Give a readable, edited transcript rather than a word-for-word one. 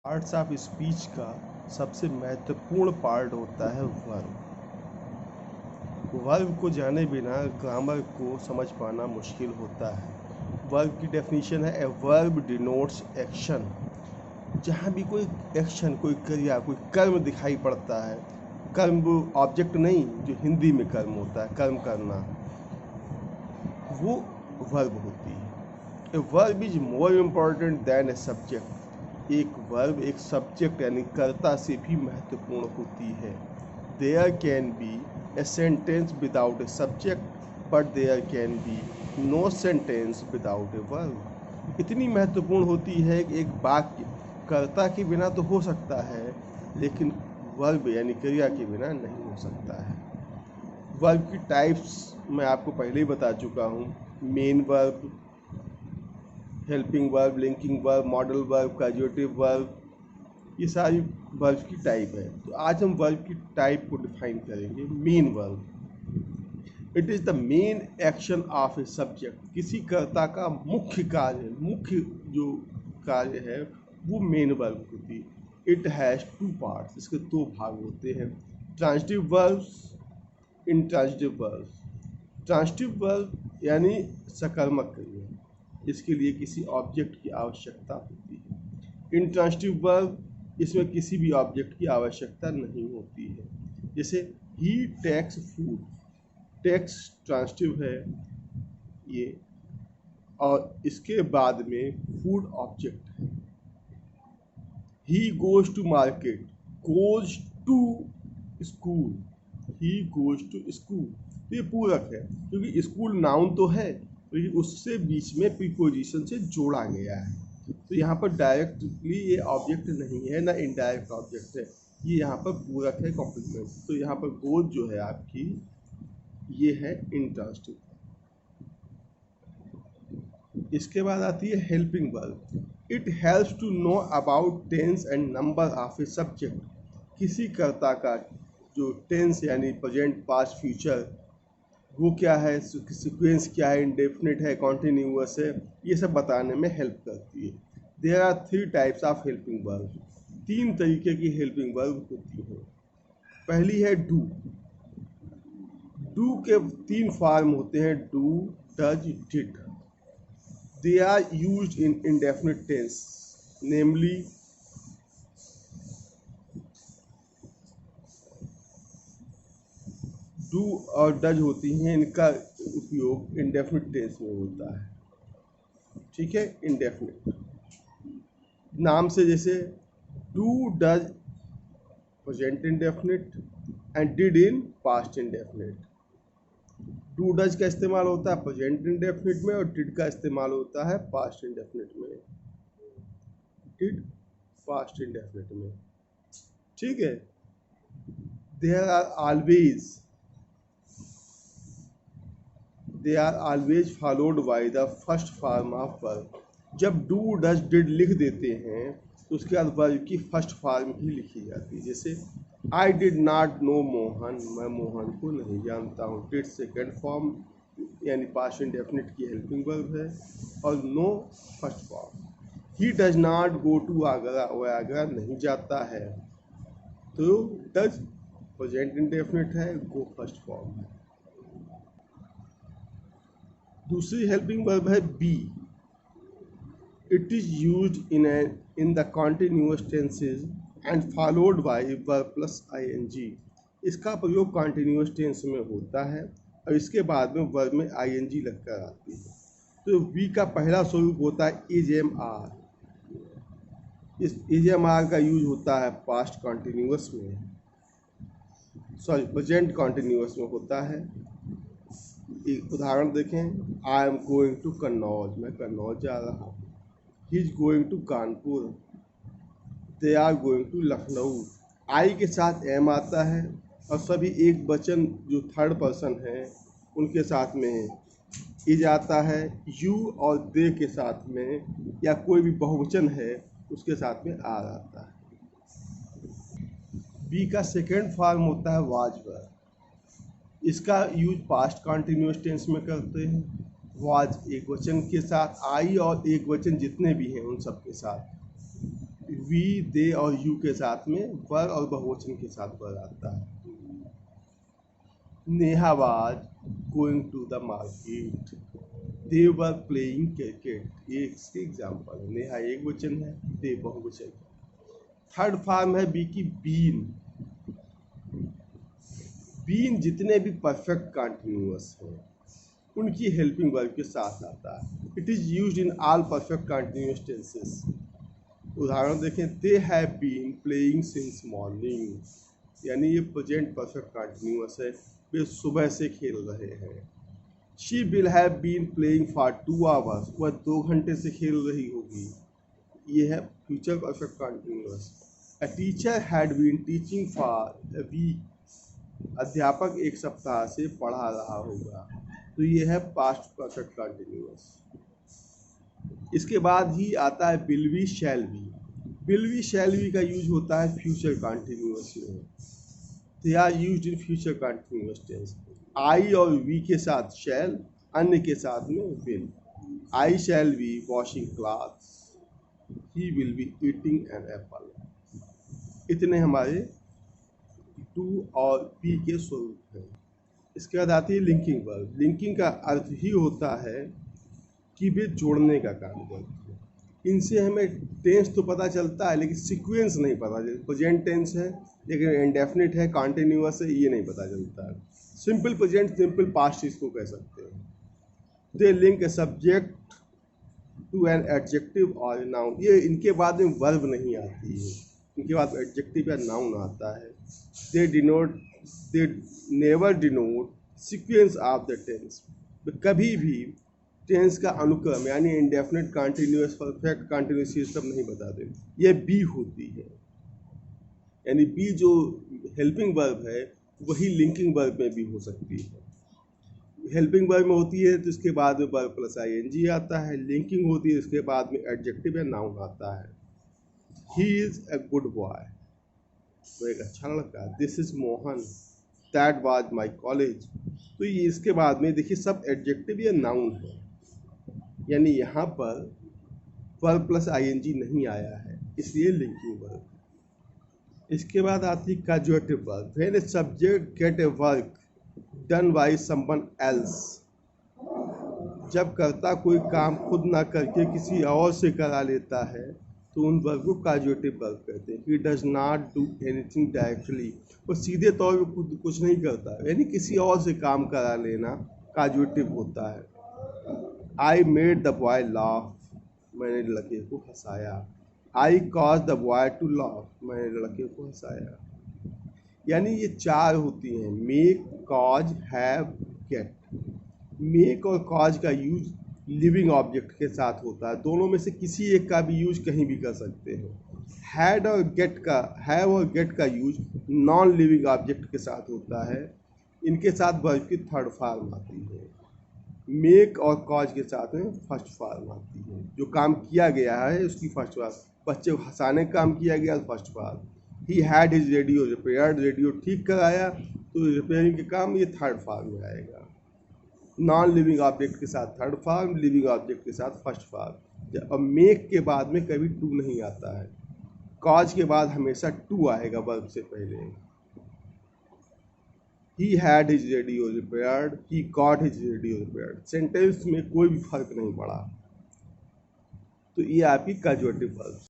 Parts of speech का सबसे महत्वपूर्ण पार्ट होता है वर्ब। वर्ब को जाने बिना ग्रामर को समझ पाना मुश्किल होता है। वर्ब की डेफिनेशन है, ए वर्ब डिनोट्स एक्शन। जहाँ भी कोई एक्शन, कोई क्रिया, कोई कर्म दिखाई पड़ता है, कर्म वो ऑब्जेक्ट नहीं जो हिंदी में कर्म होता है, कर्म करना, वो वर्ब होती है। A verb is more important than a subject. एक वर्ब एक सब्जेक्ट यानी कर्ता से भी महत्वपूर्ण होती है। There can be a sentence without a subject but there can be no sentence without a verb. इतनी महत्वपूर्ण होती है कि एक वाक्य कर्ता के बिना तो हो सकता है, लेकिन वर्ब यानी क्रिया के बिना नहीं हो सकता है। वर्ब की टाइप्स मैं आपको पहले ही बता चुका हूँ। Main verb, helping verb, linking verb, modal verb, conjugative verb, ये सारी वर्ब की टाइप है। तो आज हम वर्ब की टाइप को डिफाइन करेंगे। Main verb, it is the main action of a subject. किसी कर्ता का मुख्य कार्य, मुख्य जो कार्य है वो मेन वर्ब होती है। इट हैज़ टू पार्ट्स, इसके दो भाग होते हैं, transitive verbs, intransitive verbs. Transitive verb यानी सकर्मक क्रिया, इसके लिए किसी ऑब्जेक्ट की आवश्यकता होती है। इंट्रांजिटिव वर्ब, इसमें किसी भी ऑब्जेक्ट की आवश्यकता नहीं होती है। जैसे ही टेक्स फूड, टेक्स ट्रांजिटिव है ये, और इसके बाद में फूड ऑब्जेक्ट है। He goes to market, goes to school, he goes to school, तो ये पूरक है क्योंकि स्कूल नाउन तो है लेकिन उससे बीच में प्रीपोजिशन से जोड़ा गया है। तो यहाँ पर डायरेक्टली ये ऑब्जेक्ट नहीं है, ना इनडायरेक्ट ऑब्जेक्ट है, ये यहाँ पर पूरक है, कॉम्प्लीमेंट। तो यहाँ पर गोज जो है आपकी, ये है इंट्रांजिटिव। इसके बाद आती है helping verb. It helps to know about tense and number of a subject. किसी कर्ता का जो टेंस यानी प्रेजेंट, पास्ट, फ्यूचर, वो क्या है, सीक्वेंस क्या है, इंडेफिनिट है, कॉन्टिन्यूअस है, ये सब बताने में हेल्प करती है। There are 3 types of helping verb. 3 तरीके की हेल्पिंग वर्ब होती है। पहली है डू। डू के 3 फॉर्म होते हैं, do, does, did. They are used in indefinite tense, namely do और डज होती हैं, इनका उपयोग इंडेफिनिट टेंस में होता है। ठीक है, इंडेफिनिट नाम से, जैसे do does present indefinite and did in past indefinite. Do does का इस्तेमाल होता है प्रेजेंट इंडेफिनिट में और डिड का इस्तेमाल होता है पास्ट इंडेफिनिट में। डिड पास्ट इंडेफिनिट में, ठीक है। There are always followed by the first form of verb. जब डू डज डिड लिख देते हैं तो उसके बाद वर्ब की फर्स्ट फॉर्म ही लिखी जाती है। जैसे I did not know Mohan, मैं मोहन को नहीं जानता हूँ। डिड सेकेंड फॉर्म यानी पास्ट इंडेफिनिट की हेल्पिंग वर्ब है, और know first form. He does not go to Agra, वह आगरा नहीं जाता है, तो डज प्रेजेंट इंडेफिनिट है, गो फर्स्ट फॉर्म है। दूसरी हेल्पिंग वर्ब है be. It is used in the continuous tenses and followed by verb plus ING. इसका प्रयोग कॉन्टिन्यूअस टेंस में होता है और इसके बाद में वर्ब में आईएनजी लगकर आती है। तो बी का पहला स्वरूप होता है इज एम आर। इस इज एम आर का यूज होता है पास्ट कॉन्टिन्यूअस में, सॉरी प्रेजेंट कॉन्टिन्यूअस में होता है। एक उदाहरण देखें, I am going to Kannauj, मैं कन्नौज जा रहा हूँ। He is going to Kanpur, they are going to Lucknow. I के साथ एम आता है और सभी एक वचन जो थर्ड पर्सन है उनके साथ में इज आता है। यू और दे के साथ में या कोई भी बहुवचन है उसके साथ में आर आता है। बी का सेकेंड फॉर्म होता है वाज वर्ब। इसका यूज पास्ट कॉन्टिन्यूअस टेंस में करते हैं। वाज एक वचन के साथ, आई और एक वचन जितने भी हैं उन सब के साथ। वी, दे और यू के साथ में वर और बहुवचन के साथ वर आता है। Neha was going to the market, they were playing cricket, ये इसके एग्जाम्पल है। नेहा एक वचन है, दे बहुवचन है। थर्ड फॉर्म है बी की बीन। बीन जितने भी परफेक्ट कंटिन्यूअस हैं उनकी हेल्पिंग वर्ब के साथ आता है। It is used in all perfect continuous tenses. उदाहरण देखें, they have been playing since morning, यानी ये प्रेजेंट परफेक्ट कंटिन्यूअस है, वे सुबह से खेल रहे हैं। She will have been playing for 2 hours, वह 2 घंटे से खेल रही होगी, ये है future perfect continuous. A teacher had been teaching for a week, अध्यापक 1 सप्ताह से पढ़ा रहा होगा, तो ये है पास्ट परफेक्ट कंटिन्यूअस। इसके बाद ही आता है will be, shall be. Will be, shall be का यूज होता है फ्यूचर कंटिन्यूअस में। They are used in future continuous tense. I और वी के साथ शैल, अन्य के साथ में will. I shall be washing clothes, he will be eating an apple. इतने हमारे टू और बी के स्वरूप हैं। इसके बाद आती है लिंकिंग वर्ब। लिंकिंग का अर्थ ही होता है कि वे जोड़ने का काम करते हैं। इनसे हमें टेंस तो पता चलता है लेकिन सीक्वेंस नहीं पता चलता। प्रेजेंट टेंस है लेकिन इंडेफिनिट है, कॉन्टिन्यूअस है, ये नहीं पता चलता है। सिंपल प्रेजेंट, सिंपल पास्ट इसको कह सकते हैं। They link a subject to an adjective और नाउन, ये इनके बाद में वर्ब नहीं आती है, इनके बाद एडजेक्टिव या नाउन आता है। They denote, they never denote sequence of the tense, कभी भी टेंस का अनुक्रम यानी इंडेफिनिट, कॉन्टिन्यूअस, परफेक्ट कंटिन्यूअस ये सब नहीं बताते। ये बी होती है, यानी बी जो हेल्पिंग वर्ब है वही लिंकिंग वर्ब में भी हो सकती है। हेल्पिंग वर्ब में होती है तो इसके बाद में वर्ब प्लस आईएनजी आता है। लिंकिंग होती है इसके बाद में एडजेक्टिव या नाउन आता है। He is a good boy, वो एक अच्छा लड़का। This is Mohan, that was my college. तो ये इसके बाद में देखिए सब एडजेक्टिव या नाउन है, यानी यहाँ पर वर्ब प्लस आईएनजी नहीं आया है, इसलिए लिंकिंग वर्ब। इसके बाद आती है causative verb. When a subject get a work done by someone else, जब कर्ता कोई काम खुद ना करके किसी और से करा लेता है तो उन वर्ब को काजुएटिव वर्ब कहते हैं। ही does not do anything directly, वो सीधे तौर पर खुद कुछ नहीं करता, यानी किसी और से काम करा लेना काजुएटिव होता है। I made the boy laugh, मैंने लड़के को हंसाया। I cause the boy to laugh, मैंने लड़के को हंसाया। यानी ये 4 होती हैं, make, cause, have, get. Make और कॉज का यूज लिविंग ऑब्जेक्ट के साथ होता है, दोनों में से किसी एक का भी यूज कहीं भी कर सकते हैं। हैड और गेट का, हैव और गेट का यूज नॉन लिविंग ऑब्जेक्ट के साथ होता है, इनके साथ वर्ब की थर्ड फॉर्म आती है। मेक और कॉज के साथ में फर्स्ट फॉर्म आती है, जो काम किया गया है उसकी फर्स्ट फॉर्म। बच्चे को हंसाने का काम किया गया तो first form. He had his radio repaired, radio ठीक कराया तो रिपेयरिंग के काम ये थर्ड फॉर्म में आएगा। नॉन लिविंग ऑब्जेक्ट के साथ थर्ड फॉर्म, लिविंग ऑब्जेक्ट के साथ फर्स्ट फॉर्म। और मेक के बाद में कभी टू नहीं आता है, कॉज के बाद हमेशा टू आएगा वर्ब से पहले। He had his radio repaired, he got his radio repaired। Sentence में कोई भी फर्क नहीं पड़ा, तो ये आपकी काजुएटिव वर्ब।